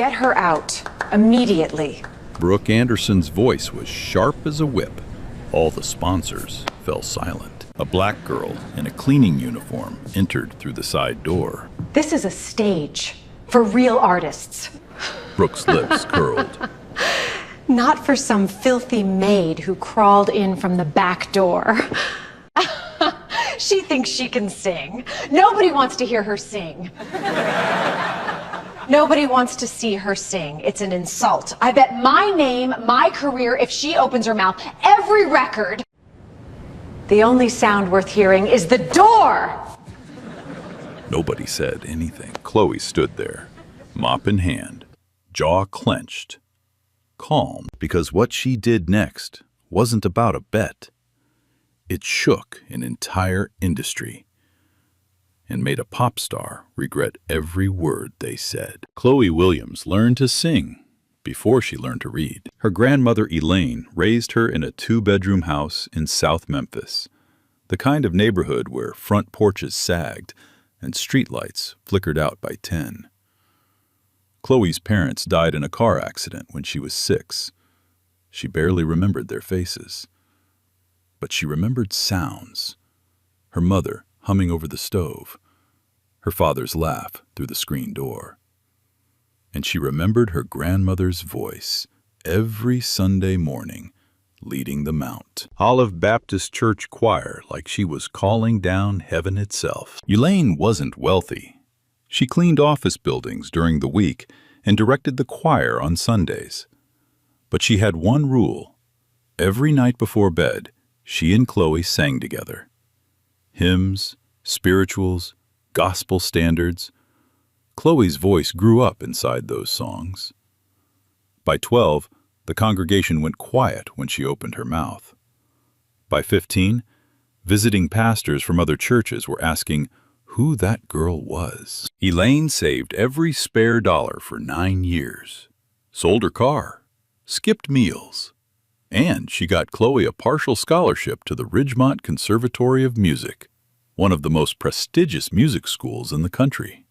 Get her out. Immediately. Brooke Anderson's voice was sharp as a whip. All the sponsors fell silent. A black girl in a cleaning uniform entered through the side door. This is a stage for real artists. Brooke's lips curled. Not for some filthy maid who crawled in from the back door. She thinks she can sing. Nobody wants to hear her sing. Nobody wants to see her sing. It's an insult. I bet my name, my career, if she opens her mouth, every record. The only sound worth hearing is the door! Nobody said anything. Chloe stood there, mop in hand, jaw clenched, calm, because what she did next wasn't about a bet. It shook an entire industry and made a pop star regret every word they said. Chloe Williams learned to sing before she learned to read. Her grandmother Elaine raised her in a 2-bedroom house in South Memphis, the kind of neighborhood where front porches sagged and streetlights flickered out by 10. Chloe's parents died in a car accident when she was 6. She barely remembered their faces. But she remembered sounds. Her mother humming over the stove, her father's laugh through the screen door. And she remembered her grandmother's voice every Sunday morning leading the Mount. Olive Baptist Church choir, like she was calling down heaven itself. Elaine wasn't wealthy. She cleaned office buildings during the week and directed the choir on Sundays. But she had one rule. Every night before bed, she and Chloe sang together. Hymns, spirituals, gospel standards. Chloe's voice grew up inside those songs. By 12, the congregation went quiet when she opened her mouth. By 15, visiting pastors from other churches were asking who that girl was. Elaine saved every spare dollar for 9 years, sold her car, skipped meals, and she got Chloe a partial scholarship to the Ridgemont Conservatory of Music, one of the most prestigious music schools in the country.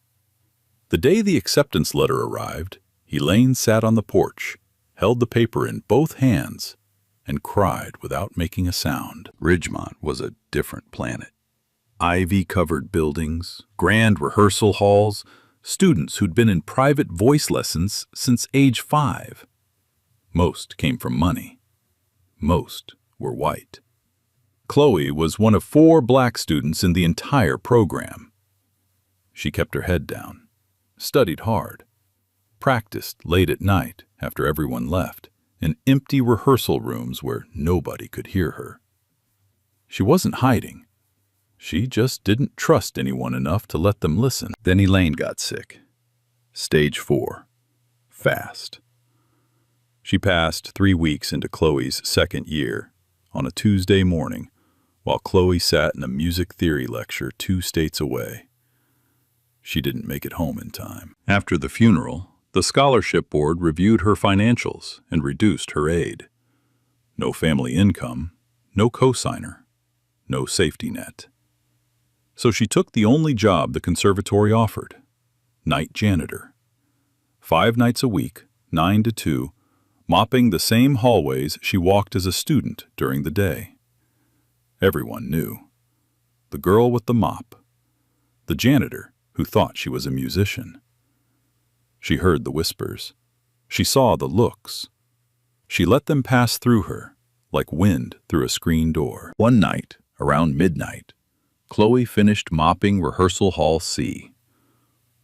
The day the acceptance letter arrived, Elaine sat on the porch, held the paper in both hands, and cried without making a sound. Ridgemont was a different planet. Ivy-covered buildings, grand rehearsal halls, students who'd been in private voice lessons since age 5. Most came from money. Most were white. Chloe was one of 4 black students in the entire program. She kept her head down, studied hard, practiced late at night after everyone left, in empty rehearsal rooms where nobody could hear her. She wasn't hiding. She just didn't trust anyone enough to let them listen. Then Elaine got sick. Stage 4. Fast. She passed 3 weeks into Chloe's 2nd year on a Tuesday morning while Chloe sat in a music theory lecture 2 states away. She didn't make it home in time. After the funeral, the scholarship board reviewed her financials and reduced her aid. No family income, no cosigner, no safety net. So she took the only job the conservatory offered, night janitor. 5 nights a week, 9 to 2, mopping the same hallways she walked as a student during the day. Everyone knew. The girl with the mop. The janitor who thought she was a musician. She heard the whispers. She saw the looks. She let them pass through her, like wind through a screen door. One night, around midnight, Chloe finished mopping rehearsal hall C.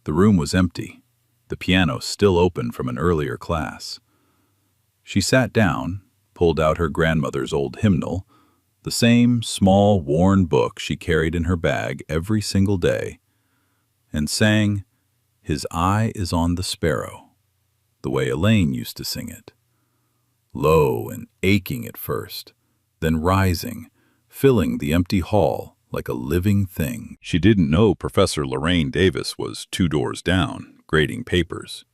The room was empty, the piano still open from an earlier class. She sat down, pulled out her grandmother's old hymnal, the same small, worn book she carried in her bag every single day, and sang, "His eye is on the sparrow," the way Elaine used to sing it. Low and aching at first, then rising, filling the empty hall like a living thing. She didn't know Professor Lorraine Davis was 2 doors down, grading papers.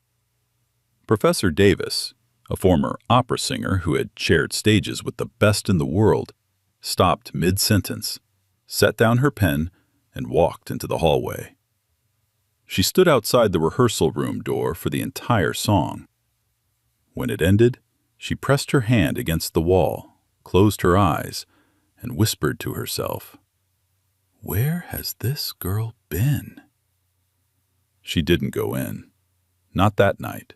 Professor Davis, a former opera singer who had shared stages with the best in the world, stopped mid-sentence, set down her pen, and walked into the hallway. She stood outside the rehearsal room door for the entire song. When it ended, she pressed her hand against the wall, closed her eyes, and whispered to herself, "Where has this girl been?" She didn't go in. Not that night.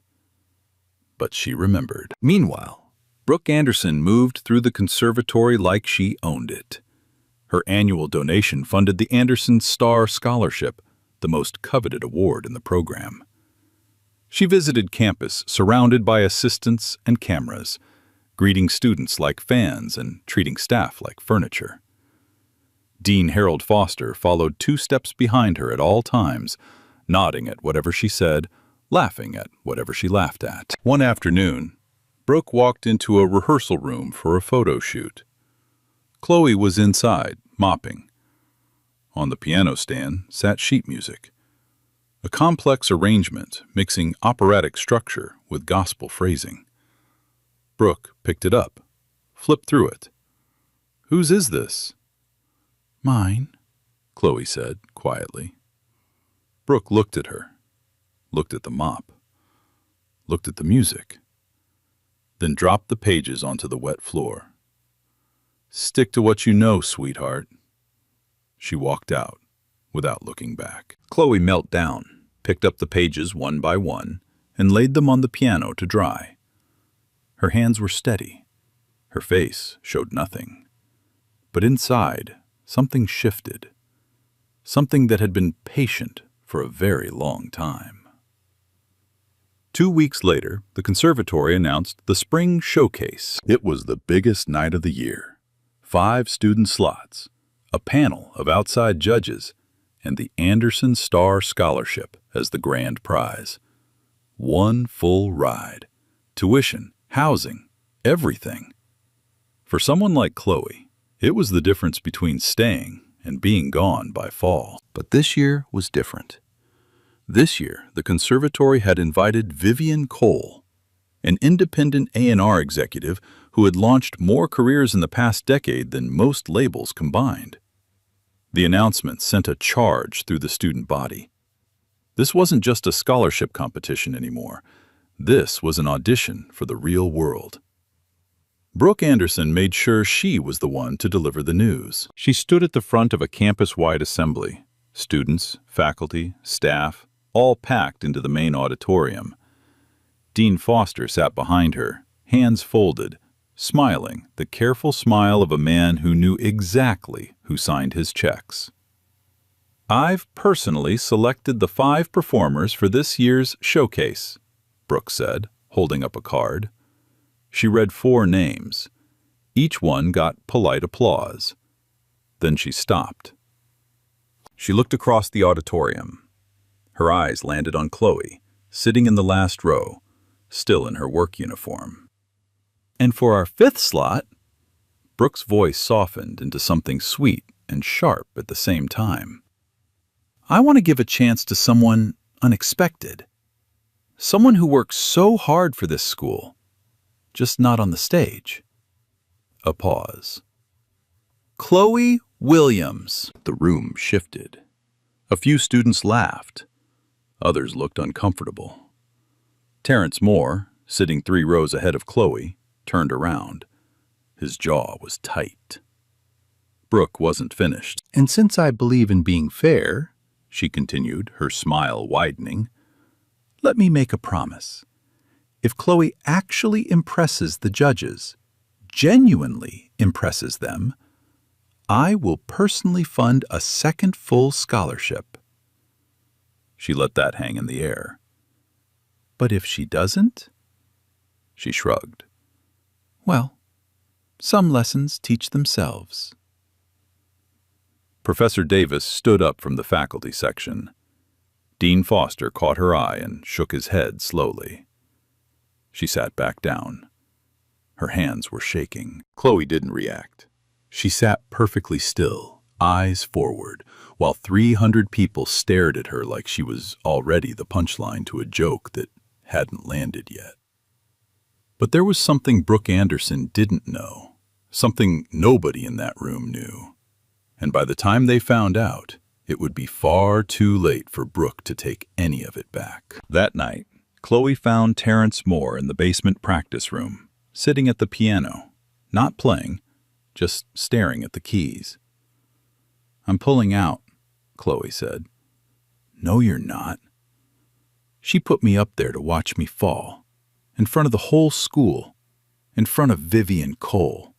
But she remembered. Meanwhile, Brooke Anderson moved through the conservatory like she owned it. Her annual donation funded the Anderson Star Scholarship, the most coveted award in the program. She visited campus surrounded by assistants and cameras, greeting students like fans and treating staff like furniture. Dean Harold Foster followed 2 steps behind her at all times, nodding at whatever she said, laughing at whatever she laughed at. One afternoon, Brooke walked into a rehearsal room for a photo shoot. Chloe was inside, mopping. On the piano stand sat sheet music, a complex arrangement mixing operatic structure with gospel phrasing. Brooke picked it up, flipped through it. "Whose is this?" "Mine," Chloe said quietly. Brooke looked at her, looked at the mop, looked at the music, then dropped the pages onto the wet floor. "Stick to what you know, sweetheart." She walked out without looking back. Chloe knelt down, picked up the pages one by one, and laid them on the piano to dry. Her hands were steady. Her face showed nothing. But inside, something shifted. Something that had been patient for a very long time. 2 weeks later, the conservatory announced the Spring Showcase. It was the biggest night of the year. 5 student slots, a panel of outside judges, and the Anderson Star Scholarship as the grand prize. 1 full ride. Tuition, housing, everything. For someone like Chloe, it was the difference between staying and being gone by fall. But this year was different. This year, the conservatory had invited Vivian Cole, an independent A&R executive who had launched more careers in the past decade than most labels combined. The announcement sent a charge through the student body. This wasn't just a scholarship competition anymore. This was an audition for the real world. Brooke Anderson made sure she was the one to deliver the news. She stood at the front of a campus-wide assembly. Students, faculty, staff, all packed into the main auditorium. Dean Foster sat behind her, hands folded, smiling, the careful smile of a man who knew exactly who signed his checks. "I've personally selected the 5 performers for this year's showcase," Brooke said, holding up a card. She read 4 names. Each one got polite applause. Then she stopped. She looked across the auditorium. Her eyes landed on Chloe, sitting in the last row, still in her work uniform. "And for our 5th slot," Brooke's voice softened into something sweet and sharp at the same time, "I want to give a chance to someone unexpected. Someone who works so hard for this school, just not on the stage." A pause. "Chloe Williams." The room shifted. A few students laughed. Others looked uncomfortable. Terrence Moore, sitting 3 rows ahead of Chloe, turned around. His jaw was tight. Brooke wasn't finished. "And since I believe in being fair," she continued, her smile widening, "let me make a promise. If Chloe actually impresses the judges, genuinely impresses them, I will personally fund a 2nd full scholarship." She let that hang in the air. "But if she doesn't?" She shrugged. "Well, some lessons teach themselves." Professor Davis stood up from the faculty section. Dean Foster caught her eye and shook his head slowly. She sat back down. Her hands were shaking. Chloe didn't react. She sat perfectly still, eyes forward, while 300 people stared at her like she was already the punchline to a joke that hadn't landed yet. But there was something Brooke Anderson didn't know, something nobody in that room knew. And by the time they found out, It would be far too late for Brooke to take any of it back. That night, Chloe found Terrence Moore in the basement practice room, sitting at the piano, not playing, just staring at the keys. "I'm pulling out," Chloe said. "No, you're not. She put me up there to watch me fall, in front of the whole school, in front of Vivian Cole.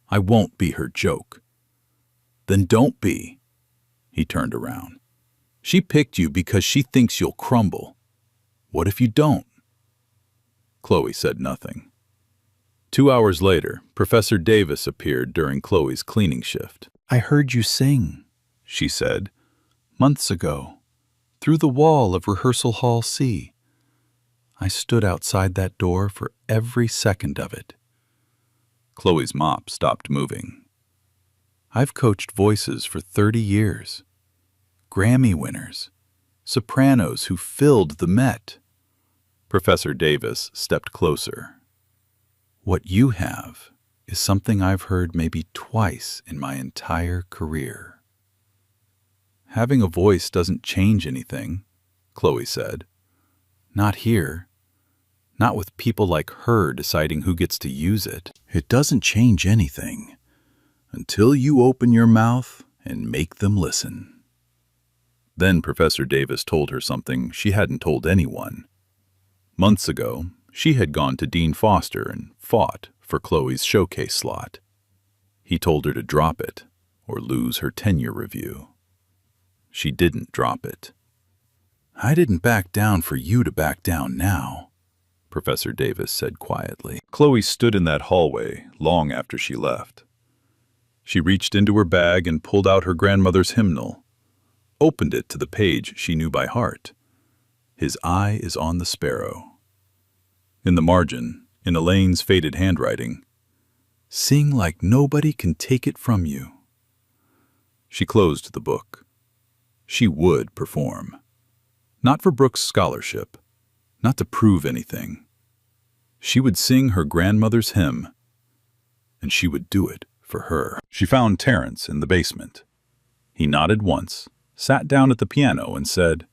I won't be her joke." "Then don't be." He turned around. "She picked you because she thinks you'll crumble. What if you don't?" Chloe said nothing. 2 hours later, Professor Davis appeared during Chloe's cleaning shift. "I heard you sing," she said, "months ago, through the wall of Rehearsal Hall C. I stood outside that door for every second of it." Chloe's mop stopped moving. "I've coached voices for 30 years. Grammy winners, sopranos who filled the Met." Professor Davis stepped closer. "What you have is something I've heard maybe twice in my entire career." "Having a voice doesn't change anything," Chloe said. "Not here. Not with people like her deciding who gets to use it. It doesn't change anything until you open your mouth and make them listen." Then Professor Davis told her something she hadn't told anyone. Months ago, she had gone to Dean Foster and fought for Chloe's showcase slot. He told her to drop it or lose her tenure review. She didn't drop it. "I didn't back down for you to back down now," Professor Davis said quietly. Chloe stood in that hallway long after she left. She reached into her bag and pulled out her grandmother's hymnal, opened it to the page she knew by heart. "His eye is on the sparrow." In the margin, in Elaine's faded handwriting, "Sing like nobody can take it from you." She closed the book. She would perform. Not for Brooke's scholarship, not to prove anything. She would sing her grandmother's hymn, and she would do it for her. She found Terrence in the basement. He nodded once, sat down at the piano, and said,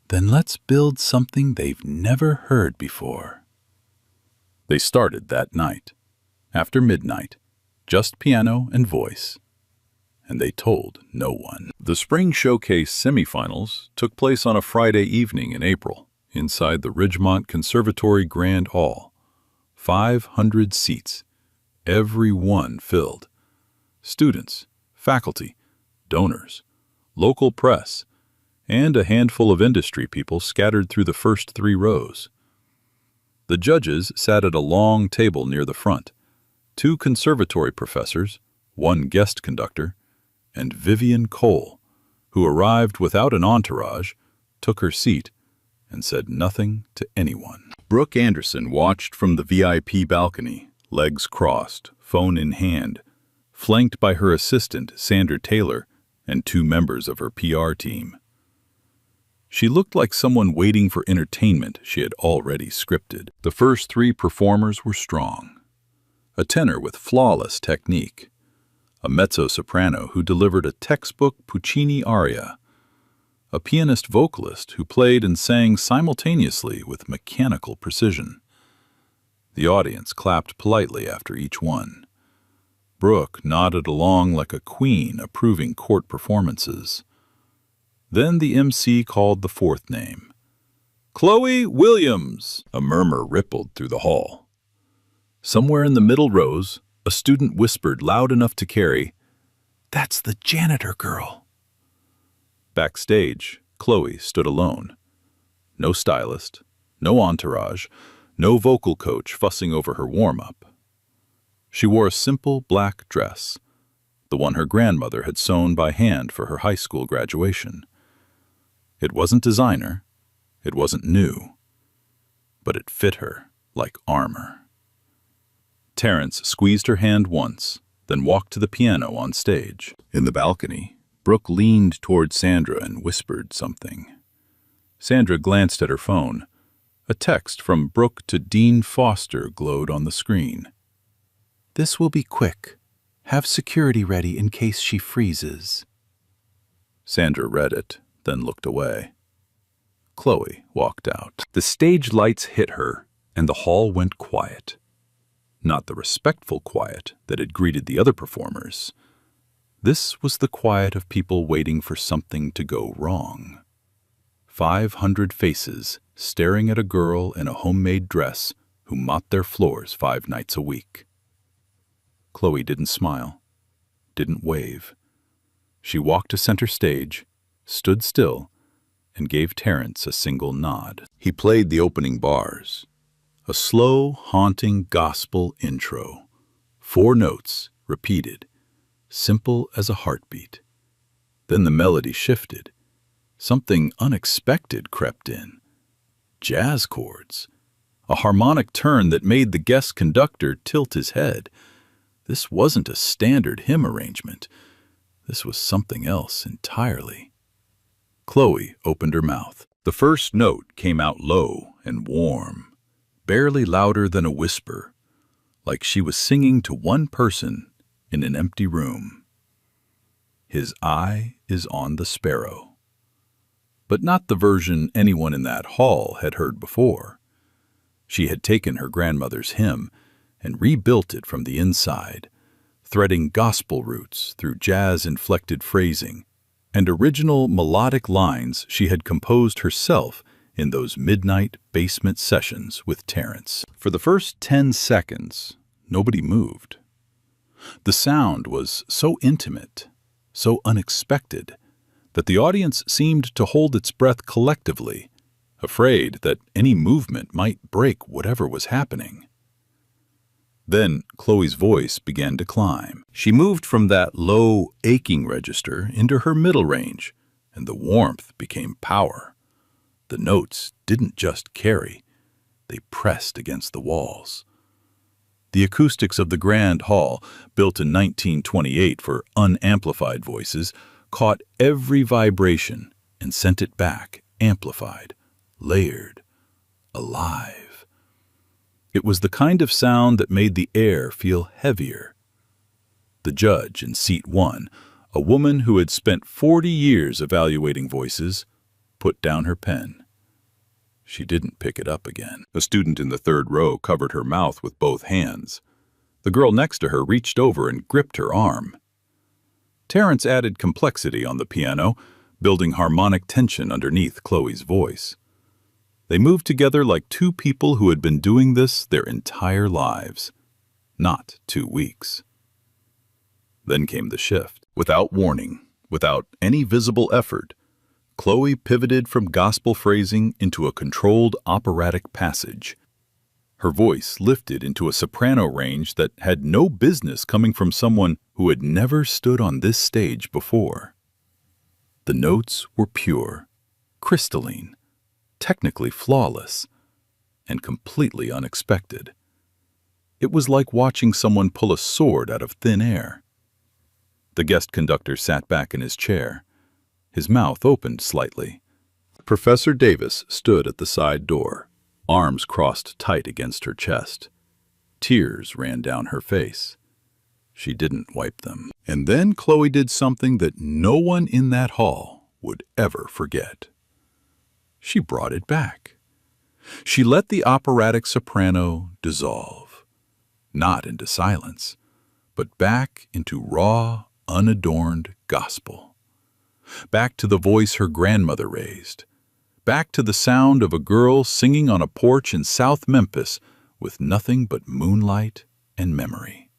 "Then let's build something they've never heard before." They started that night, after midnight, just piano and voice, and they told no one. The Spring Showcase semifinals took place on a Friday evening in April, inside the Ridgemont Conservatory Grand Hall. 500 seats, every one filled. Students, faculty, donors, local press, and a handful of industry people scattered through the first 3 rows. The judges sat at a long table near the front, 2 conservatory professors, 1 guest conductor, and Vivian Cole, who arrived without an entourage, took her seat, and said nothing to anyone. Brooke Anderson watched from the VIP balcony, legs crossed, phone in hand, flanked by her assistant, Sandra Taylor, and 2 members of her PR team. She looked like someone waiting for entertainment she had already scripted. The first 3 performers were strong. A tenor with flawless technique, a mezzo-soprano who delivered a textbook Puccini aria, a pianist-vocalist who played and sang simultaneously with mechanical precision. The audience clapped politely after each one. Brooke nodded along like a queen approving court performances. Then the MC called the 4th name. "Chloe Williams!" A murmur rippled through the hall. Somewhere in the middle rows, a student whispered loud enough to carry, "That's the janitor girl." Backstage, Chloe stood alone. No stylist, no entourage, no vocal coach fussing over her warm-up. She wore a simple black dress, the one her grandmother had sewn by hand for her high school graduation. It wasn't designer, it wasn't new, but it fit her like armor. Terrence squeezed her hand once, then walked to the piano on stage. In the balcony, Brooke leaned toward Sandra and whispered something. Sandra glanced at her phone. A text from Brooke to Dean Foster glowed on the screen. "This will be quick. Have security ready in case she freezes." Sandra read it, then looked away. Chloe walked out. The stage lights hit her, and the hall went quiet. Not the respectful quiet that had greeted the other performers. This was the quiet of people waiting for something to go wrong. 500 faces staring at a girl in a homemade dress who mopped their floors 5 nights a week. Chloe didn't smile, didn't wave. She walked to center stage, stood still, and gave Terrence a single nod. He played the opening bars, a slow, haunting gospel intro. 4 notes, repeated, simple as a heartbeat. Then the melody shifted. Something unexpected crept in. Jazz chords. A harmonic turn that made the guest conductor tilt his head. This wasn't a standard hymn arrangement. This was something else entirely. Chloe opened her mouth. The first note came out low and warm, barely louder than a whisper, like she was singing to one person in an empty room. His eye is on the sparrow. But not the version anyone in that hall had heard before. She had taken her grandmother's hymn and rebuilt it from the inside, threading gospel roots through jazz-inflected phrasing and original melodic lines she had composed herself in those midnight basement sessions with Terrence. For the first 10 seconds, nobody moved. The sound was so intimate, so unexpected, that the audience seemed to hold its breath collectively, afraid that any movement might break whatever was happening. Then Chloe's voice began to climb. She moved from that low, aching register into her middle range, and the warmth became power. The notes didn't just carry, they pressed against the walls. The acoustics of the Grand Hall, built in 1928 for unamplified voices, caught every vibration and sent it back, amplified, layered, alive. It was the kind of sound that made the air feel heavier. The judge in seat 1, a woman who had spent 40 years evaluating voices, put down her pen. She didn't pick it up again. A student in the 3rd row covered her mouth with both hands. The girl next to her reached over and gripped her arm. Terrence added complexity on the piano, building harmonic tension underneath Chloe's voice. They moved together like 2 people who had been doing this their entire lives, not 2 weeks. Then came the shift. Without warning, without any visible effort, Chloe pivoted from gospel phrasing into a controlled operatic passage. Her voice lifted into a soprano range that had no business coming from someone who had never stood on this stage before. The notes were pure, crystalline, technically flawless, and completely unexpected. It was like watching someone pull a sword out of thin air. The guest conductor sat back in his chair. His mouth opened slightly. Professor Davis stood at the side door, arms crossed tight against her chest. Tears ran down her face. She didn't wipe them. And then Chloe did something that no one in that hall would ever forget. She brought it back. She let the operatic soprano dissolve, not into silence, but back into raw, unadorned gospel. Back to the voice her grandmother raised. Back to the sound of a girl singing on a porch in South Memphis with nothing but moonlight and memory.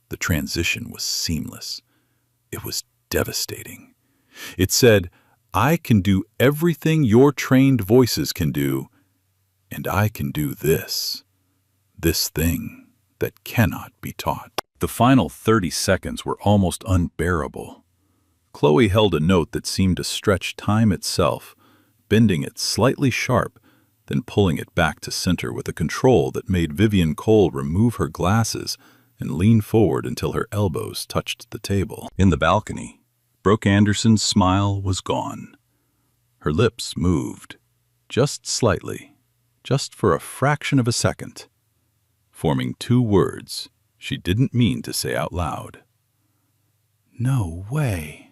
The transition was seamless. It was devastating. It said, I can do everything your trained voices can do, and I can do this thing that cannot be taught. The final 30 seconds were almost unbearable. Chloe held a note that seemed to stretch time itself, bending it slightly sharp, then pulling it back to center with a control that made Vivian Cole remove her glasses and lean forward until her elbows touched the table. In the balcony, Brooke Anderson's smile was gone. Her lips moved, just slightly, just for a fraction of a second, forming 2 words she didn't mean to say out loud. No way.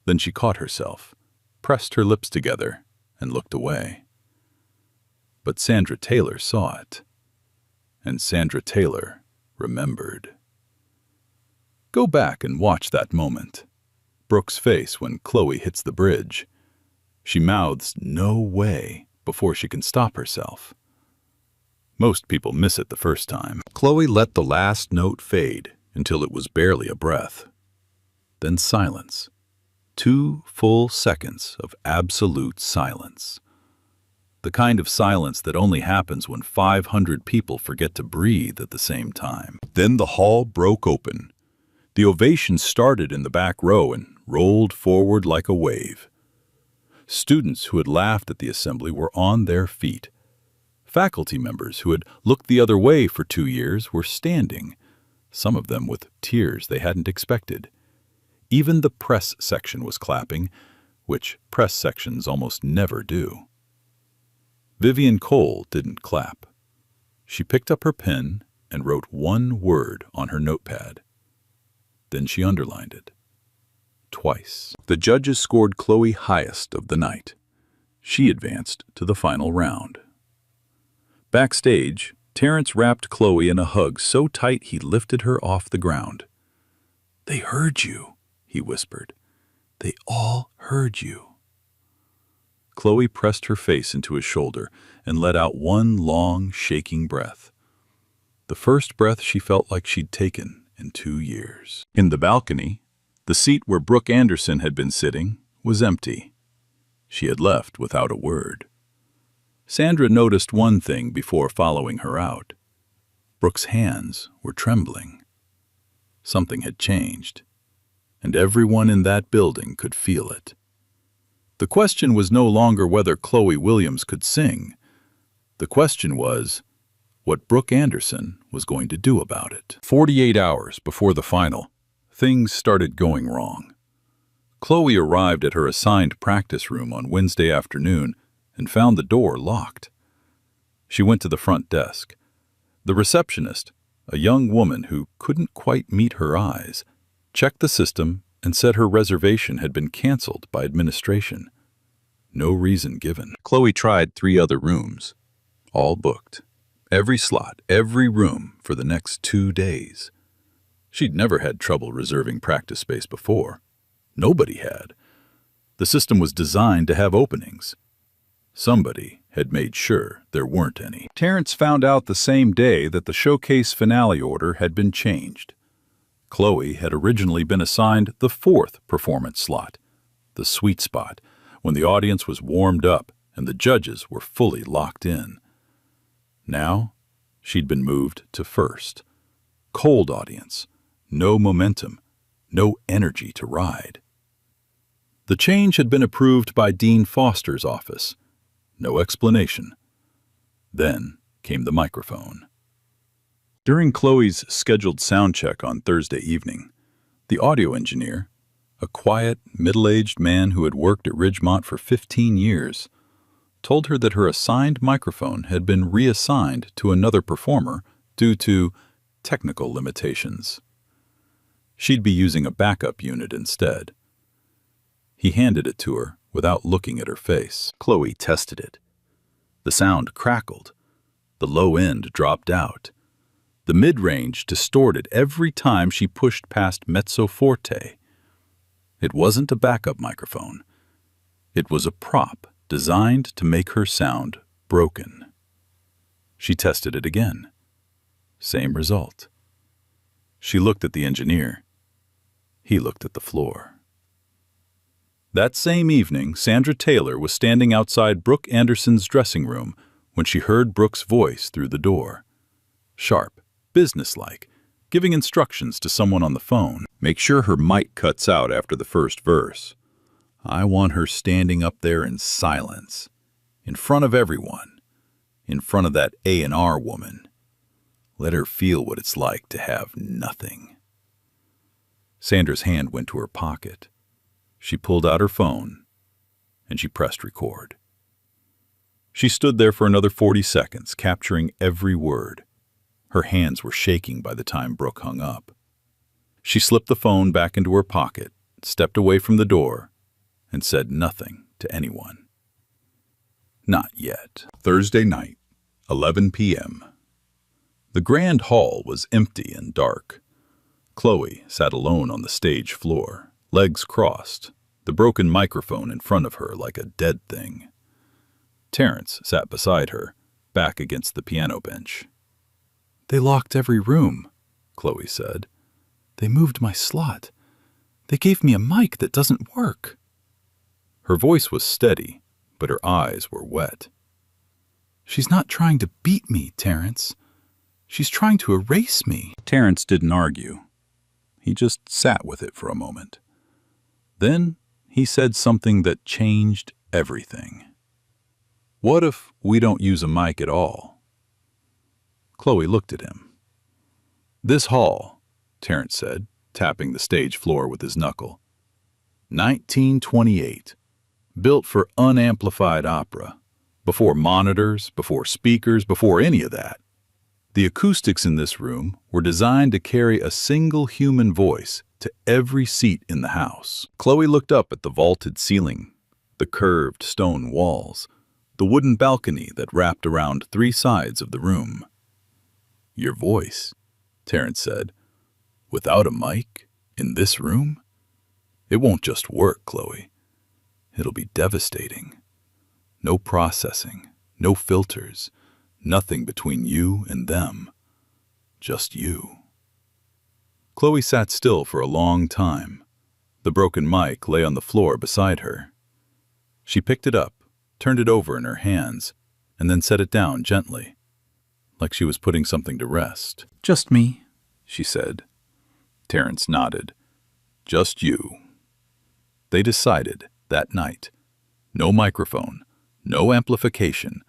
Then she caught herself, pressed her lips together, and looked away. But Sandra Taylor saw it, and Sandra Taylor remembered. Go back and watch that moment. Brooke's face when Chloe hits the bridge. She mouths "no way" before she can stop herself. Most people miss it the first time. Chloe let the last note fade until it was barely a breath. Then silence. 2 full seconds of absolute silence. The kind of silence that only happens when 500 people forget to breathe at the same time. Then the hall broke open. The ovation started in the back row and rolled forward like a wave. Students who had laughed at the assembly were on their feet. Faculty members who had looked the other way for 2 years were standing, some of them with tears they hadn't expected. Even the press section was clapping, which press sections almost never do. Vivian Cole didn't clap. She picked up her pen and wrote one word on her notepad. Then she underlined it. Twice. The judges scored Chloe highest of the night. She advanced to the final round. Backstage, Terrence wrapped Chloe in a hug so tight he lifted her off the ground. "They heard you," he whispered. "They all heard you." Chloe pressed her face into his shoulder and let out one long, shaking breath. The first breath she felt like she'd taken in 2 years. In the balcony, the seat where Brooke Anderson had been sitting was empty. She had left without a word. Sandra noticed one thing before following her out. Brooke's hands were trembling. Something had changed, and everyone in that building could feel it. The question was no longer whether Chloe Williams could sing. The question was what Brooke Anderson was going to do about it. 48 hours before the final, things started going wrong. Chloe arrived at her assigned practice room on Wednesday afternoon and found the door locked. She went to the front desk. The receptionist, a young woman who couldn't quite meet her eyes, checked the system and said her reservation had been canceled by administration. No reason given. Chloe tried 3 other rooms, all booked. Every slot, every room for the next 2 days. She'd never had trouble reserving practice space before. Nobody had. The system was designed to have openings. Somebody had made sure there weren't any. Terrence found out the same day that the showcase finale order had been changed. Chloe had originally been assigned the 4th performance slot, the sweet spot, when the audience was warmed up and the judges were fully locked in. Now, she'd been moved to 1st. Cold audience, no momentum, no energy to ride. The change had been approved by Dean Foster's office. No explanation. Then came the microphone. During Chloe's scheduled sound check on Thursday evening, the audio engineer, a quiet, middle-aged man who had worked at Ridgemont for 15 years, told her that her assigned microphone had been reassigned to another performer due to technical limitations. She'd be using a backup unit instead. He handed it to her without looking at her face. Chloe tested it. The sound crackled. The low end dropped out. The mid-range distorted every time she pushed past mezzo forte. It wasn't a backup microphone. It was a prop designed to make her sound broken. She tested it again. Same result. She looked at the engineer. He looked at the floor. That same evening, Sandra Taylor was standing outside Brooke Anderson's dressing room when she heard Brooke's voice through the door. Sharp, businesslike, giving instructions to someone on the phone. Make sure her mic cuts out after the first verse. I want her standing up there in silence, in front of everyone, in front of that A&R woman. Let her feel what it's like to have nothing. Sandra's hand went to her pocket. She pulled out her phone, and she pressed record. She stood there for another 40 seconds, capturing every word. Her hands were shaking by the time Brooke hung up. She slipped the phone back into her pocket, stepped away from the door, and said nothing to anyone. Not yet. Thursday night, 11 p.m. The grand hall was empty and dark. Chloe sat alone on the stage floor, legs crossed, the broken microphone in front of her like a dead thing. Terrence sat beside her, back against the piano bench. "They locked every room," Chloe said. "They moved my slot. They gave me a mic that doesn't work." Her voice was steady, but her eyes were wet. "She's not trying to beat me, Terrence. She's trying to erase me." Terrence didn't argue. He just sat with it for a moment. Then he said something that changed everything. "What if we don't use a mic at all?" Chloe looked at him. "This hall," Terrence said, tapping the stage floor with his knuckle. 1928. Built for unamplified opera. Before monitors, before speakers, before any of that. The acoustics in this room were designed to carry a single human voice to every seat in the house. Chloe looked up at the vaulted ceiling, the curved stone walls, the wooden balcony that wrapped around three sides of the room. "Your voice," Terrence said. "Without a mic, in this room? It won't just work, Chloe. It'll be devastating. No processing, no filters, nothing between you and them. Just you." Chloe sat still for a long time. The broken mic lay on the floor beside her. She picked it up, turned it over in her hands, and then set it down gently, like she was putting something to rest. "Just me," she said. Terrence nodded. "Just you." They decided that night. No microphone, no amplification,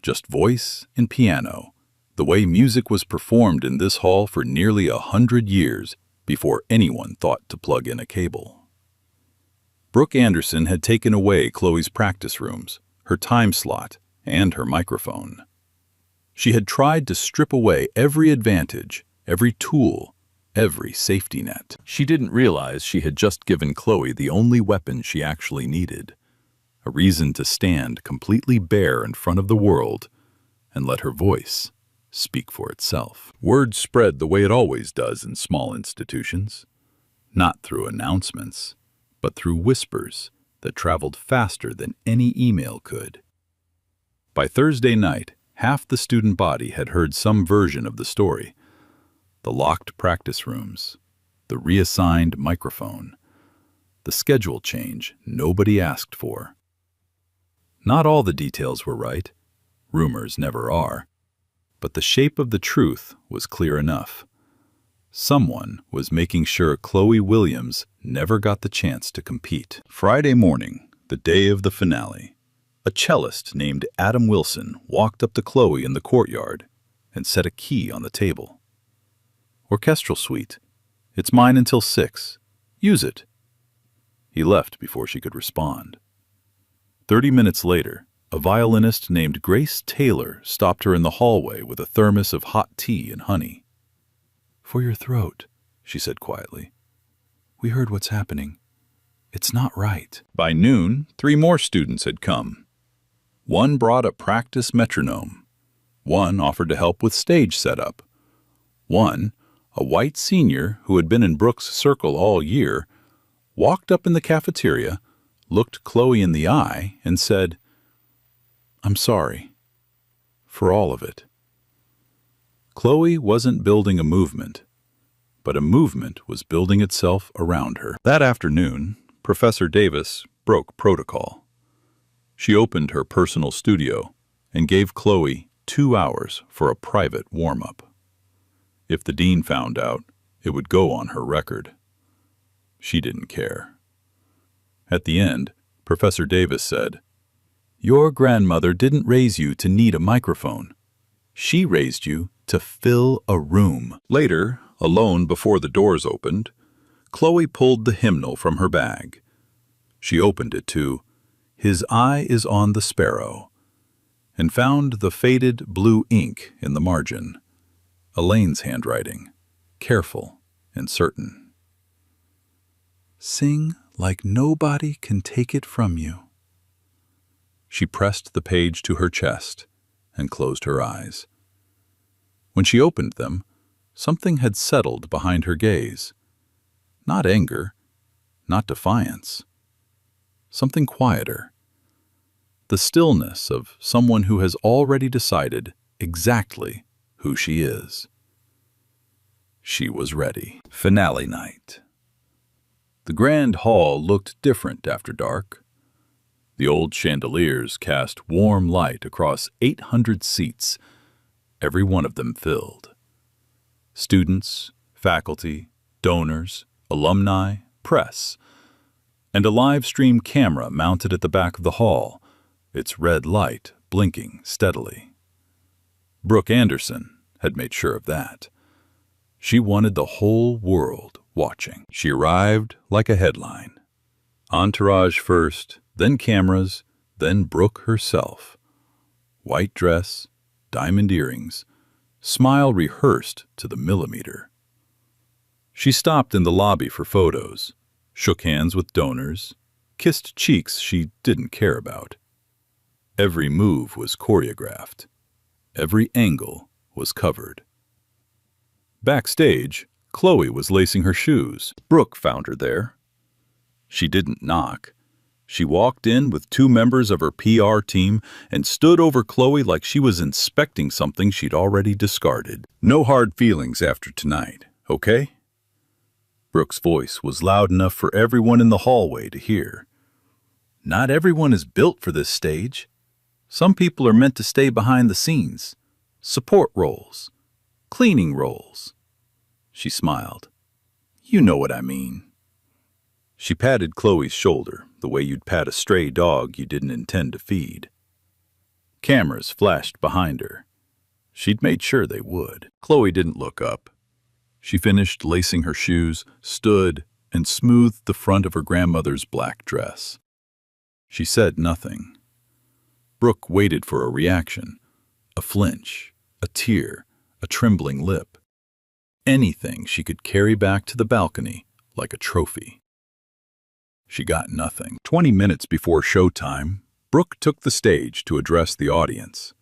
just voice and piano, the way music was performed in this hall for nearly 100 years before anyone thought to plug in a cable. Brooke Anderson had taken away Chloe's practice rooms, her time slot, and her microphone. She had tried to strip away every advantage, every tool, every safety net. She didn't realize she had just given Chloe the only weapon she actually needed, a reason to stand completely bare in front of the world and let her voice speak for itself. Word spread the way it always does in small institutions, not through announcements, but through whispers that traveled faster than any email could. By Thursday night, half the student body had heard some version of the story. The locked practice rooms, the reassigned microphone, the schedule change nobody asked for. Not all the details were right. Rumors never are. But the shape of the truth was clear enough. Someone was making sure Chloe Williams never got the chance to compete. Friday morning, the day of the finale, a cellist named Adam Wilson walked up to Chloe in the courtyard and set a key on the table. "Orchestral suite. It's mine until 6. Use it." He left before she could respond. 30 minutes later, a violinist named Grace Taylor stopped her in the hallway with a thermos of hot tea and honey. "For your throat," she said quietly. "We heard what's happening. It's not right." By noon, 3 more students had come. One brought a practice metronome. One offered to help with stage setup. One, a white senior who had been in Brooke's circle all year, walked up in the cafeteria, looked Chloe in the eye, and said, "I'm sorry. For all of it." Chloe wasn't building a movement, but a movement was building itself around her. That afternoon, Professor Davis broke protocol. She opened her personal studio and gave Chloe 2 hours for a private warm-up. If the dean found out, it would go on her record. She didn't care. At the end, Professor Davis said, "Your grandmother didn't raise you to need a microphone. She raised you to fill a room." Later, alone before the doors opened, Chloe pulled the hymnal from her bag. She opened it to "His Eye is on the Sparrow," and found the faded blue ink in the margin. Elaine's handwriting, careful and certain. "Sing like nobody can take it from you. She pressed the page to her chest and closed her eyes. When she opened them, something had settled behind her gaze. Not anger, not defiance. Something quieter. The stillness of someone who has already decided exactly who she is. She was ready. Finale night. The grand hall looked different after dark. The old chandeliers cast warm light across 800 seats, every one of them filled. Students, faculty, donors, alumni, press, and a live stream camera mounted at the back of the hall, its red light blinking steadily. Brooke Anderson had made sure of that. She wanted the whole world watching. She arrived like a headline. Entourage first, then cameras, then Brooke herself. White dress, diamond earrings, smile rehearsed to the millimeter. She stopped in the lobby for photos, shook hands with donors, kissed cheeks she didn't care about. Every move was choreographed. Every angle was covered. Backstage, Chloe was lacing her shoes. Brooke found her there. She didn't knock. She walked in with 2 members of her PR team and stood over Chloe like she was inspecting something she'd already discarded. No hard feelings after tonight, okay? Brooke's voice was loud enough for everyone in the hallway to hear. Not everyone is built for this stage. Some people are meant to stay behind the scenes, support roles, cleaning roles. She smiled. You know what I mean. She patted Chloe's shoulder the way you'd pat a stray dog you didn't intend to feed. Cameras flashed behind her. She'd made sure they would. Chloe didn't look up. She finished lacing her shoes, stood, and smoothed the front of her grandmother's black dress. She said nothing. Brooke waited for a reaction, a flinch, a tear, a trembling lip. Anything she could carry back to the balcony like a trophy. She got nothing. 20 minutes before showtime, Brooke took the stage to address the audience.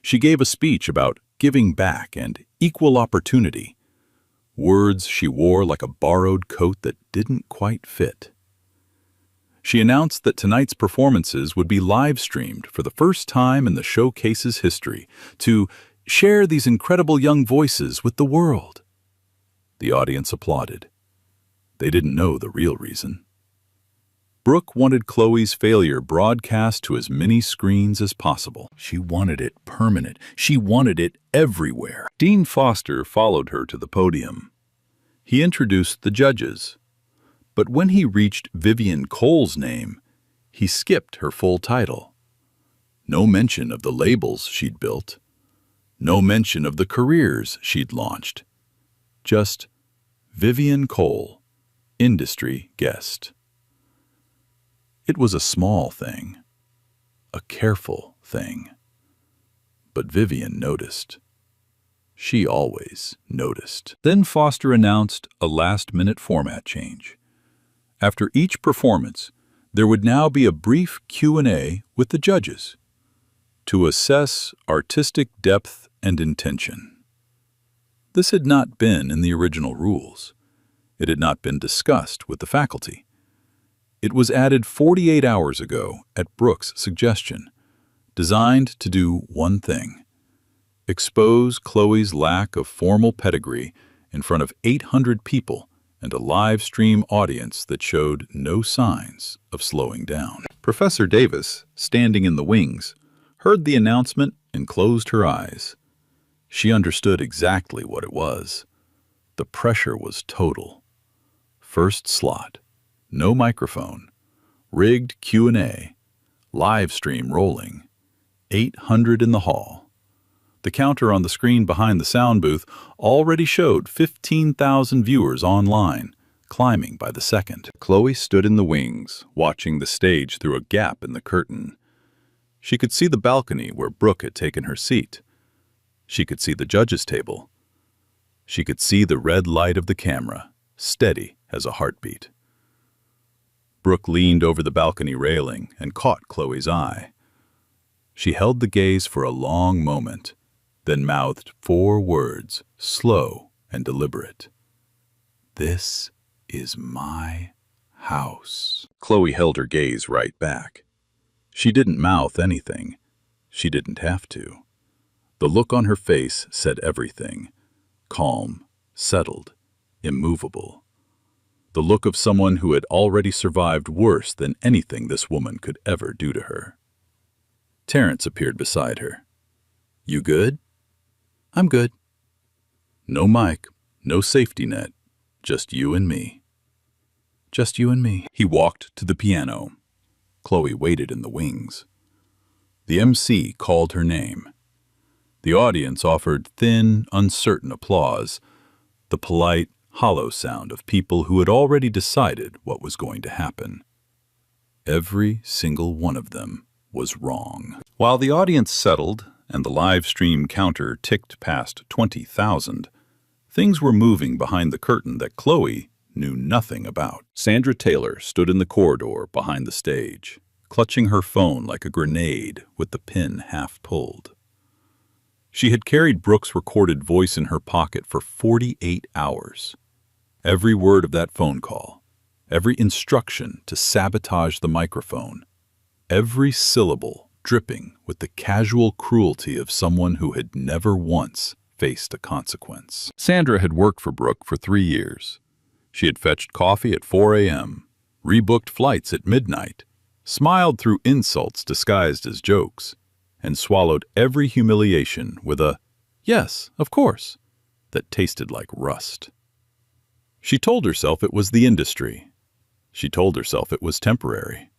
She gave a speech about giving back and equal opportunity, words she wore like a borrowed coat that didn't quite fit. She announced that tonight's performances would be live-streamed for the first time in the showcase's history to share these incredible young voices with the world. The audience applauded. They didn't know the real reason. Brooke wanted Chloe's failure broadcast to as many screens as possible. She wanted it permanent. She wanted it everywhere. Dean Foster followed her to the podium. He introduced the judges. But when he reached Vivian Cole's name, he skipped her full title. No mention of the labels she'd built. No mention of the careers she'd launched. Just Vivian Cole, industry guest. It was a small thing, a careful thing. But Vivian noticed. She always noticed. Then Foster announced a last-minute format change. After each performance, there would now be a brief Q&A with the judges to assess artistic depth and intention. This had not been in the original rules. It had not been discussed with the faculty. It was added 48 hours ago at Brooke's suggestion, designed to do one thing: expose Chloe's lack of formal pedigree in front of 800 people and a live stream audience that showed no signs of slowing down. Professor Davis, standing in the wings, heard the announcement and closed her eyes. She understood exactly what it was. The pressure was total. First slot. No microphone, rigged Q&A, live stream rolling, 800 in the hall. The counter on the screen behind the sound booth already showed 15,000 viewers online, climbing by the second. Chloe stood in the wings, watching the stage through a gap in the curtain. She could see the balcony where Brooke had taken her seat. She could see the judges' table. She could see the red light of the camera, steady as a heartbeat. Brooke leaned over the balcony railing and caught Chloe's eye. She held the gaze for a long moment, then mouthed 4 words, slow and deliberate. "This is my house." Chloe held her gaze right back. She didn't mouth anything. She didn't have to. The look on her face said everything. Calm, settled, immovable. The look of someone who had already survived worse than anything this woman could ever do to her. Terrence appeared beside her. "You good?" "I'm good." No mic, no safety net, just you and me. Just you and me. He walked to the piano. Chloe waited in the wings. The MC called her name. The audience offered thin, uncertain applause, the polite, hollow sound of people who had already decided what was going to happen. Every single one of them was wrong. While the audience settled and the live stream counter ticked past 20,000, things were moving behind the curtain that Chloe knew nothing about. Sandra Taylor stood in the corridor behind the stage, clutching her phone like a grenade with the pin half pulled. She had carried Brooke's recorded voice in her pocket for 48 hours. Every word of that phone call, every instruction to sabotage the microphone, every syllable dripping with the casual cruelty of someone who had never once faced a consequence. Sandra had worked for Brooke for 3 years. She had fetched coffee at 4 a.m., rebooked flights at midnight, smiled through insults disguised as jokes, and swallowed every humiliation with a, "Yes, of course," that tasted like rust. She told herself it was the industry. She told herself it was temporary.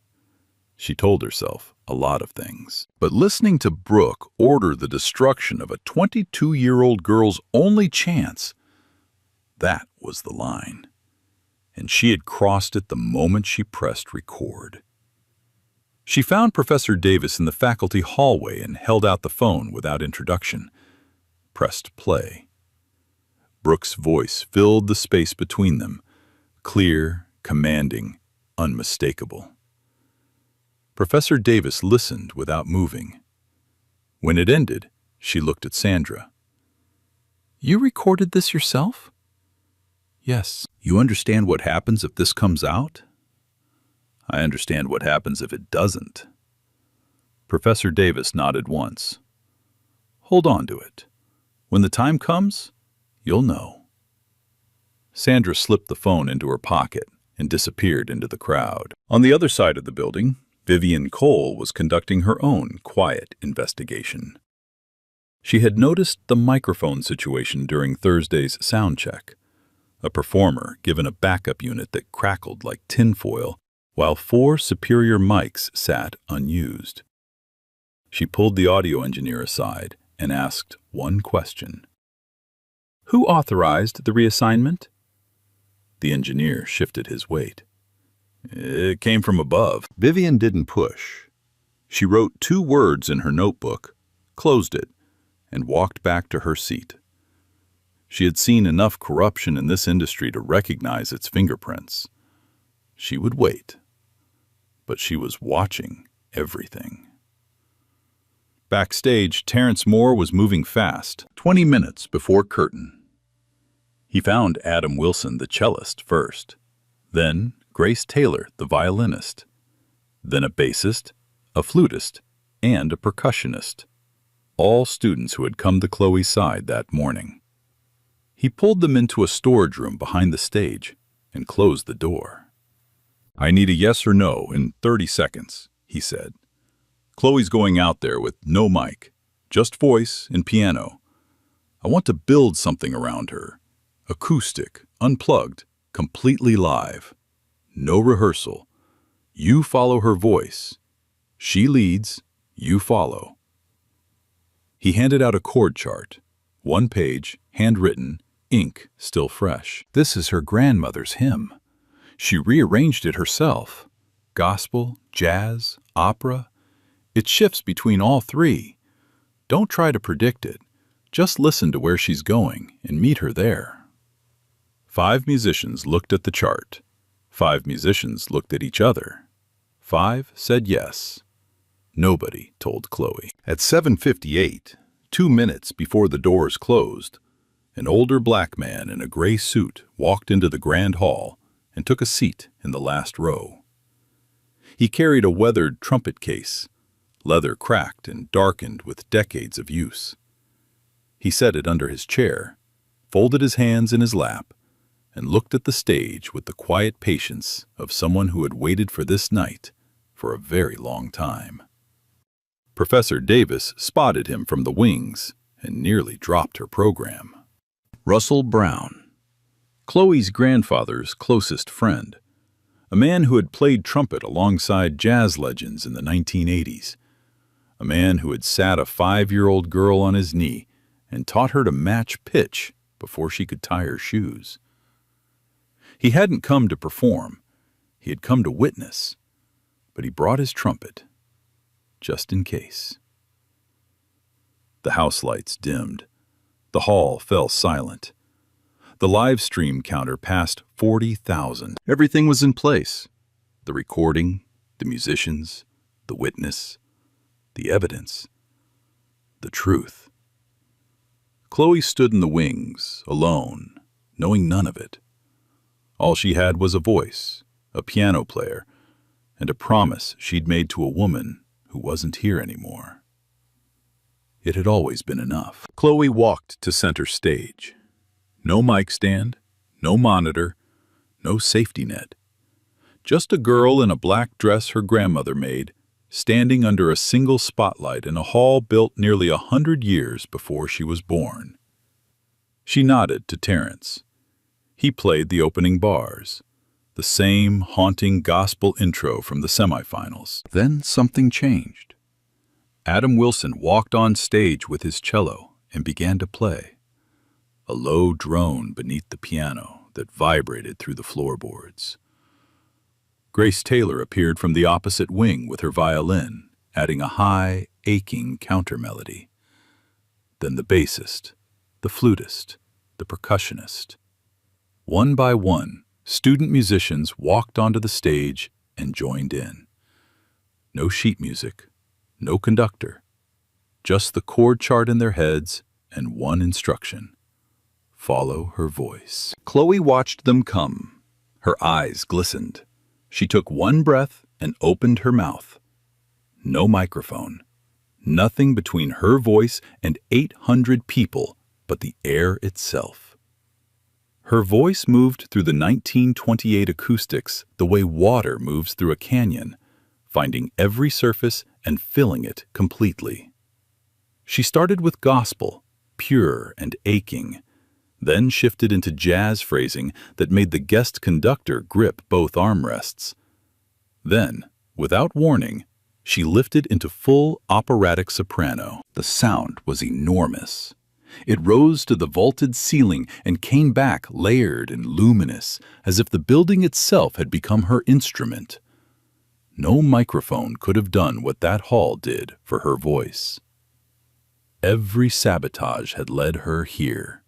She told herself a lot of things. But listening to Brooke order the destruction of a 22-year-old girl's only chance, that was the line. And she had crossed it the moment she pressed record. She found Professor Davis in the faculty hallway and held out the phone without introduction. Pressed play. Brooke's voice filled the space between them, clear, commanding, unmistakable. Professor Davis listened without moving. When it ended, she looked at Sandra. "You recorded this yourself?" "Yes." "You understand what happens if this comes out?" "I understand what happens if it doesn't." Professor Davis nodded once. "Hold on to it. When the time comes, you'll know." Sandra slipped the phone into her pocket and disappeared into the crowd. On the other side of the building, Vivian Cole was conducting her own quiet investigation. She had noticed the microphone situation during Thursday's sound check. A performer given a backup unit that crackled like tinfoil, while 4 superior mics sat unused. She pulled the audio engineer aside and asked one question. "Who authorized the reassignment?" The engineer shifted his weight. "It came from above." Vivian didn't push. She wrote 2 words in her notebook, closed it, and walked back to her seat. She had seen enough corruption in this industry to recognize its fingerprints. She would wait. But she was watching everything. Backstage, Terrence Moore was moving fast, 20 minutes before curtain. He found Adam Wilson, the cellist, first, then Grace Taylor, the violinist, then a bassist, a flutist, and a percussionist, all students who had come to Chloe's side that morning. He pulled them into a storage room behind the stage and closed the door. "I need a yes or no in 30 seconds, he said. "Chloe's going out there with no mic, just voice and piano. I want to build something around her. Acoustic, unplugged, completely live. No rehearsal. You follow her voice. She leads, you follow." He handed out a chord chart, 1 page, handwritten, ink still fresh. "This is her grandmother's hymn. She rearranged it herself. Gospel, jazz, opera. It shifts between all 3. Don't try to predict it. Just listen to where she's going and meet her there." 5 musicians looked at the chart. 5 musicians looked at each other. 5 said yes. Nobody told Chloe. At 7:58, 2 minutes before the doors closed, an older black man in a gray suit walked into the grand hall and took a seat in the last row. He carried a weathered trumpet case, leather cracked and darkened with decades of use. He set it under his chair, folded his hands in his lap, and looked at the stage with the quiet patience of someone who had waited for this night for a very long time. Professor Davis spotted him from the wings and nearly dropped her program. Russell Brown, Chloe's grandfather's closest friend, a man who had played trumpet alongside jazz legends in the 1980s, a man who had sat a 5-year-old girl on his knee and taught her to match pitch before she could tie her shoes. He hadn't come to perform, he had come to witness, but he brought his trumpet, just in case. The house lights dimmed. The hall fell silent. The live stream counter passed 40,000. Everything was in place. The recording, the musicians, the witness, the evidence, the truth. Chloe stood in the wings, alone, knowing none of it. All she had was a voice, a piano player, and a promise she'd made to a woman who wasn't here anymore. It had always been enough. Chloe walked to center stage. No mic stand, no monitor, no safety net. Just a girl in a black dress her grandmother made, standing under a single spotlight in a hall built nearly 100 years before she was born. She nodded to Terrence. He played the opening bars, the same haunting gospel intro from the semifinals. Then something changed. Adam Wilson walked on stage with his cello and began to play. A low drone beneath the piano that vibrated through the floorboards. Grace Taylor appeared from the opposite wing with her violin, adding a high, aching counter-melody. Then the bassist, the flutist, the percussionist. One by one, student musicians walked onto the stage and joined in. No sheet music, no conductor, just the chord chart in their heads and one instruction: follow her voice. Chloe watched them come. Her eyes glistened. She took one breath and opened her mouth. No microphone. Nothing between her voice and 800 people but the air itself. Her voice moved through the 1928 acoustics the way water moves through a canyon, finding every surface and filling it completely. She started with gospel, pure and aching, then shifted into jazz phrasing that made the guest conductor grip both armrests. Then, without warning, she lifted into full operatic soprano. The sound was enormous. It rose to the vaulted ceiling and came back layered and luminous, as if the building itself had become her instrument. No microphone could have done what that hall did for her voice. Every sabotage had led her here,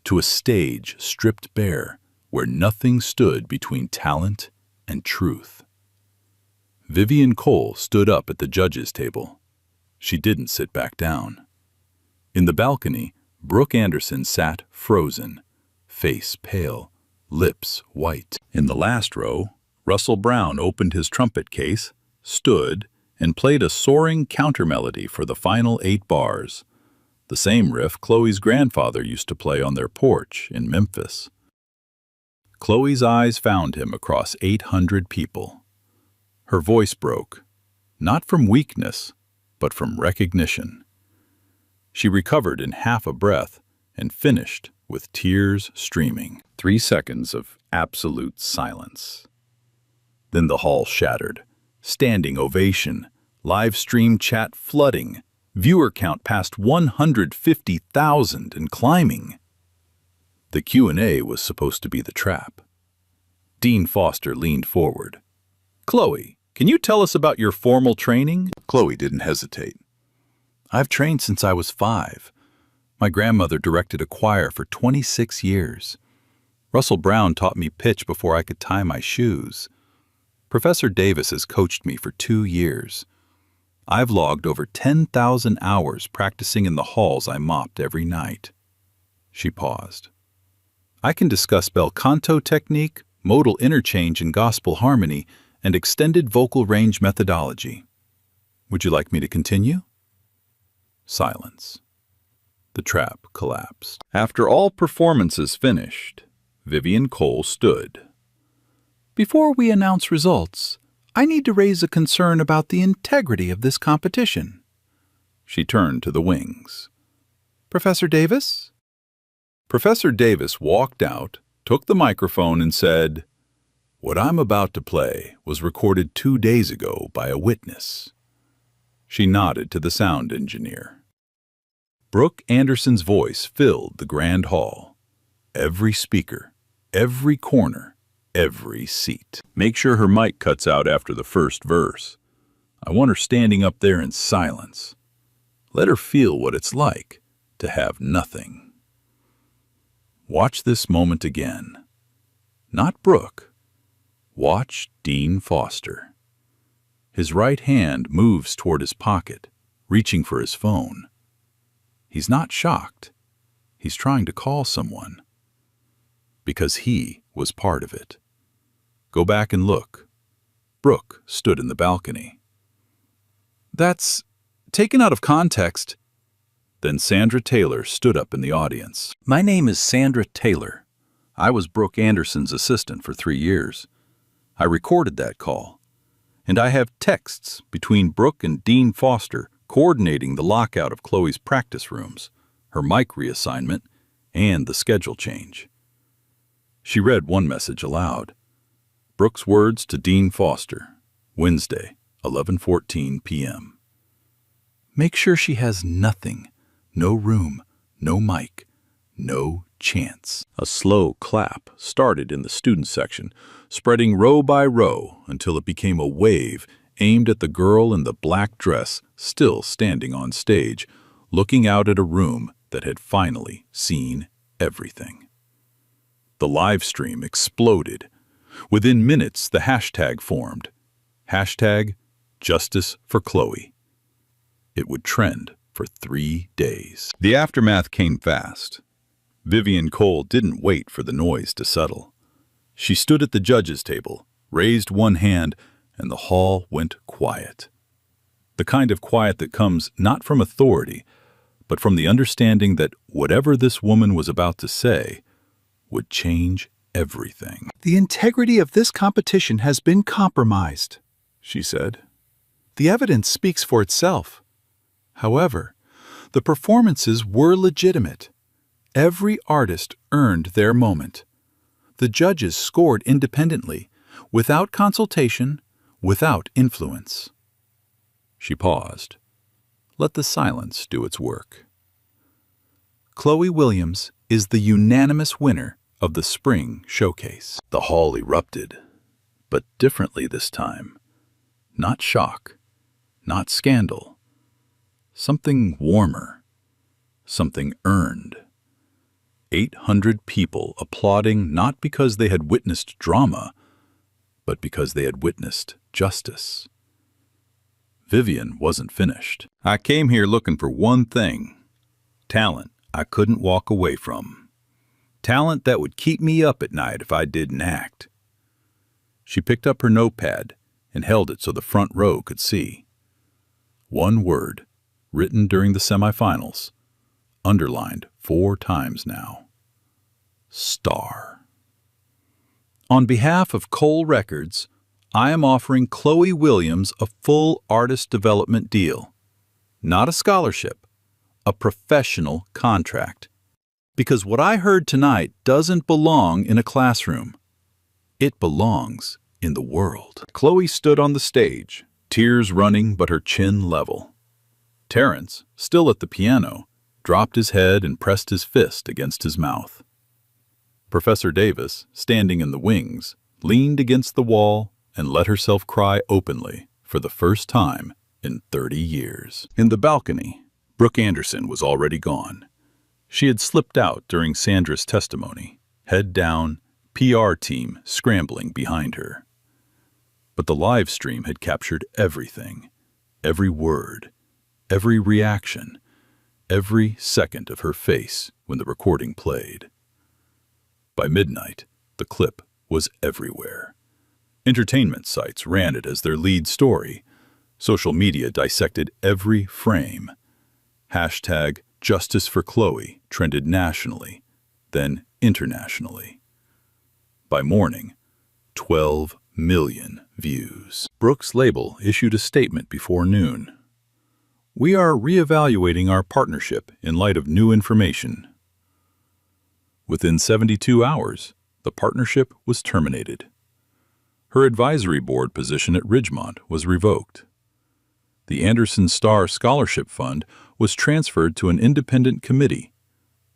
to a stage stripped bare, where nothing stood between talent and truth. Vivian Cole stood up at the judges' table. She didn't sit back down. In the balcony, Brooke Anderson sat frozen, face pale, lips white. In the last row, Russell Brown opened his trumpet case, stood, and played a soaring counter-melody for the final 8 bars, the same riff Chloe's grandfather used to play on their porch in Memphis. Chloe's eyes found him across 800 people. Her voice broke, not from weakness, but from recognition. She recovered in half a breath and finished with tears streaming. 3 seconds of absolute silence. Then the hall shattered. Standing ovation, live stream chat flooding, viewer count past 150,000 and climbing. The Q&A was supposed to be the trap. Dean Foster leaned forward. "Chloe, can you tell us about your formal training?" Chloe didn't hesitate. "I've trained since I was 5. My grandmother directed a choir for 26 years. Russell Brown taught me pitch before I could tie my shoes. Professor Davis has coached me for 2 years. I've logged over 10,000 hours practicing in the halls I mopped every night. She paused. I can discuss bel canto technique, modal interchange in gospel harmony, and extended vocal range methodology. Would you like me to continue? Silence. The trap collapsed. After all performances finished, Vivian Cole stood. Before we announce results, I need to raise a concern about the integrity of this competition. She turned to the wings. Professor Davis? Professor Davis walked out, took the microphone, and said, "What I'm about to play was recorded 2 days ago by a witness." She nodded to the sound engineer. Brooke Anderson's voice filled the grand hall. Every speaker, every corner, every seat. Make sure her mic cuts out after the first verse. I want her standing up there in silence. Let her feel what it's like to have nothing. Watch this moment again. Not Brooke. Watch Dean Foster. His right hand moves toward his pocket, reaching for his phone. He's not shocked. He's trying to call someone. Because he was part of it. Go back and look. Brooke stood in the balcony. That's taken out of context. Then Sandra Taylor stood up in the audience. My name is Sandra Taylor. I was Brooke Anderson's assistant for 3 years. I recorded that call. And I have texts between Brooke and Dean Foster coordinating the lockout of Chloe's practice rooms, her mic reassignment, and the schedule change. She read one message aloud. Brooke's words to Dean Foster, Wednesday, 11:14 p.m. Make sure she has nothing, no room, no mic, no chance. A slow clap started in the student section, spreading row by row until it became a wave aimed at the girl in the black dress still standing on stage, looking out at a room that had finally seen everything. The live stream exploded. Within minutes, the hashtag formed. Hashtag Justice for Chloe. It would trend for 3 days. The aftermath came fast. Vivian Cole didn't wait for the noise to settle. She stood at the judges' table, raised one hand, and the hall went quiet. The kind of quiet that comes not from authority, but from the understanding that whatever this woman was about to say would change everything. The integrity of this competition has been compromised, She said. The evidence speaks for itself. However, the performances were legitimate. Every artist earned their moment. The judges scored independently, without consultation, without influence. She paused. Let the silence do its work. Chloe Williams is the unanimous winner of the Spring Showcase. The hall erupted, but differently this time. Not shock, not scandal. Something warmer, something earned. 800 people applauding not because they had witnessed drama, but because they had witnessed justice. Vivian wasn't finished. I came here looking for one thing. Talent I couldn't walk away from. Talent that would keep me up at night if I didn't act. She picked up her notepad and held it so the front row could see. One word, written during the semifinals, underlined 4 times now. Star. On behalf of Cole Records, I am offering Chloe Williams a full artist development deal. Not a scholarship, a professional contract. Because what I heard tonight doesn't belong in a classroom. It belongs in the world. Chloe stood on the stage, tears running but her chin level. Terrence, still at the piano, dropped his head and pressed his fist against his mouth. Professor Davis, standing in the wings, leaned against the wall and let herself cry openly for the first time in 30 years. In the balcony, Brooke Anderson was already gone. She had slipped out during Sandra's testimony, head down, PR team scrambling behind her. But the live stream had captured everything, every word, every reaction, every second of her face when the recording played. By midnight, the clip was everywhere. Entertainment sites ran it as their lead story. Social media dissected every frame. Hashtag Justice for Chloe trended nationally, then internationally. By morning, 12 million views. Brooks Label issued a statement before noon. "We are reevaluating our partnership in light of new information." Within 72 hours, the partnership was terminated. Her advisory board position at Ridgemont was revoked. The Anderson Starr Scholarship Fund was transferred to an independent committee,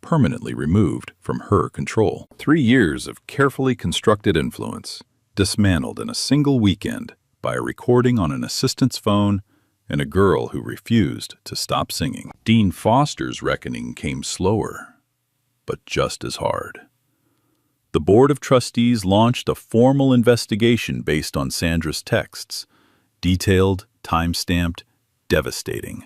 permanently removed from her control. 3 years of carefully constructed influence, dismantled in a single weekend by a recording on an assistant's phone and a girl who refused to stop singing. Dean Foster's reckoning came slower, but just as hard. The Board of Trustees launched a formal investigation based on Sandra's texts, detailed, time-stamped, devastating.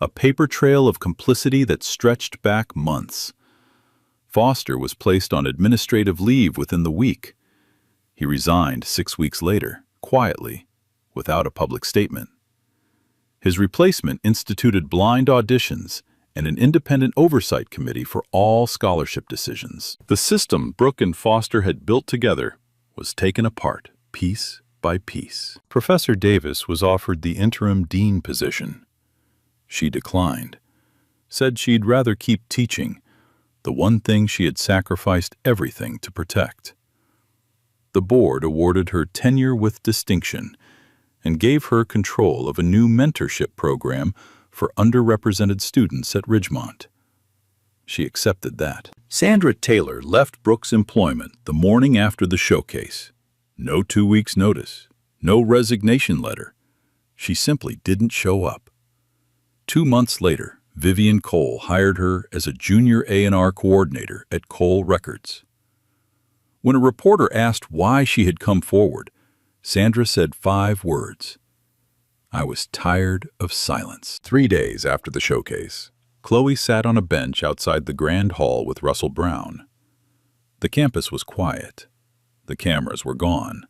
A paper trail of complicity that stretched back months. Foster was placed on administrative leave within the week. He resigned 6 weeks later, quietly, without a public statement. His replacement instituted blind auditions and an independent oversight committee for all scholarship decisions. The system Brooke and Foster had built together was taken apart, piece by piece. Professor Davis was offered the interim dean position. She declined, said she'd rather keep teaching, the one thing she had sacrificed everything to protect. The board awarded her tenure with distinction and gave her control of a new mentorship program for underrepresented students at Ridgemont. She accepted that. Sandra Taylor left Brooks' employment the morning after the showcase. No 2 weeks' notice, no resignation letter. She simply didn't show up. 2 months later, Vivian Cole hired her as a junior A&R coordinator at Cole Records. When a reporter asked why she had come forward, Sandra said 5 words: "I was tired of silence." 3 days after the showcase, Chloe sat on a bench outside the Grand Hall with Russell Brown. The campus was quiet. The cameras were gone.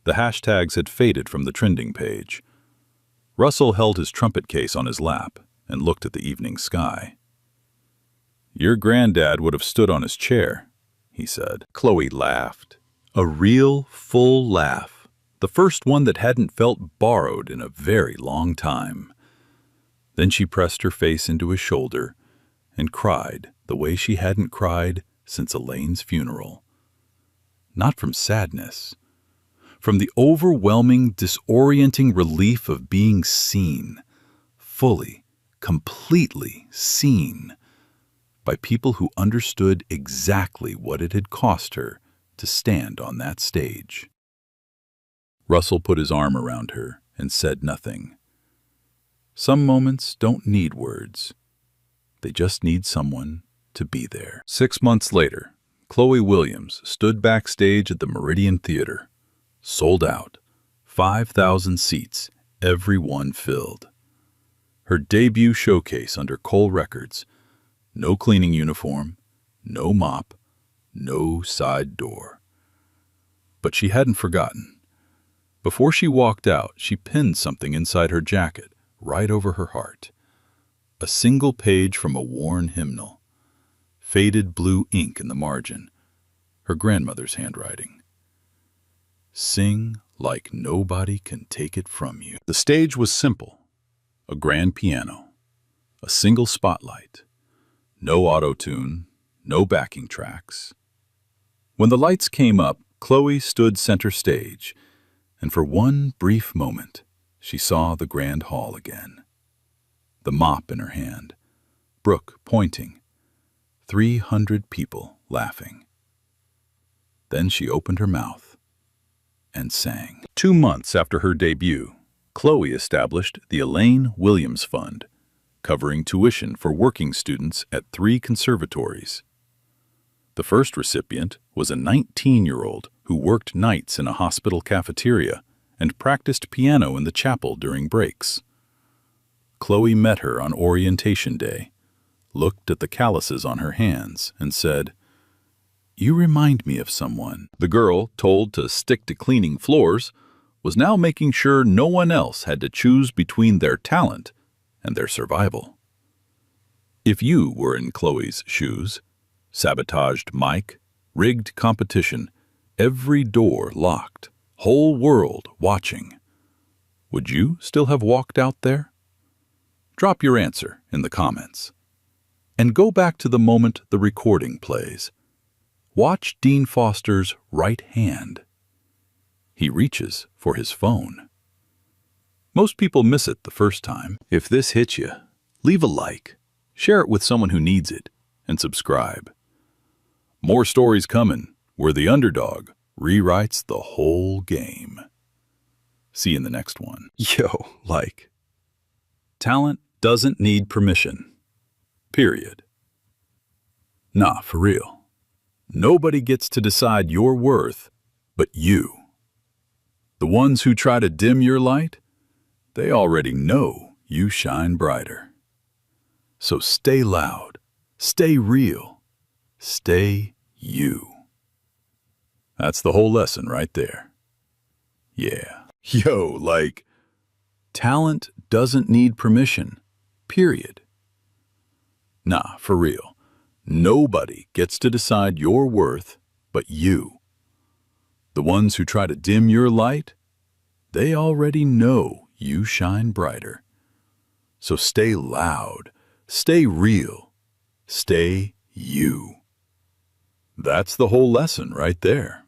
The hashtags had faded from the trending page. Russell held his trumpet case on his lap and looked at the evening sky. "Your granddad would have stood on his chair," he said. Chloe laughed. A real, full laugh. The first one that hadn't felt borrowed in a very long time. Then she pressed her face into his shoulder and cried the way she hadn't cried since Elaine's funeral. Not from sadness, from the overwhelming, disorienting relief of being seen, fully, completely seen, by people who understood exactly what it had cost her to stand on that stage. Russell put his arm around her and said nothing. Some moments don't need words. They just need someone to be there. 6 months later, Chloe Williams stood backstage at the Meridian Theater. Sold out. 5,000 seats, every one filled. Her debut showcase under Cole Records. No cleaning uniform, no mop, no side door. But she hadn't forgotten. Before she walked out, she pinned something inside her jacket, right over her heart. A single page from a worn hymnal. Faded blue ink in the margin. Her grandmother's handwriting. "Sing like nobody can take it from you." The stage was simple. A grand piano. A single spotlight. No auto-tune. No backing tracks. When the lights came up, Chloe stood center stage, and for one brief moment, she saw the Grand Hall again. The mop in her hand, Brooke pointing, 300 people laughing. Then she opened her mouth and sang. 2 months after her debut, Chloe established the Elaine Williams Fund, covering tuition for working students at 3 conservatories. The first recipient was a 19-year-old who worked nights in a hospital cafeteria and practiced piano in the chapel during breaks. Chloe met her on orientation day, looked at the calluses on her hands, and said, "You remind me of someone." The girl, told to stick to cleaning floors, was now making sure no one else had to choose between their talent and their survival. If you were in Chloe's shoes, sabotaged mic, rigged competition, every door locked, whole world watching, would you still have walked out there? Drop your answer in the comments. And go back to the moment the recording plays. Watch Dean Foster's right hand. He reaches for his phone. Most people miss it the first time. If this hits you, leave a like, share it with someone who needs it, and subscribe. More stories coming where the underdog rewrites the whole game. See you in the next one. Yo, like. Talent doesn't need permission. Period. Nah, for real. Nobody gets to decide your worth but you. The ones who try to dim your light, they already know you shine brighter. So stay loud, stay real, stay you. That's the whole lesson right there. Yeah. Yo, like, talent doesn't need permission. Period. Nah, for real. Nobody gets to decide your worth but you. The ones who try to dim your light, they already know you shine brighter. So stay loud, stay real, stay you. That's the whole lesson right there.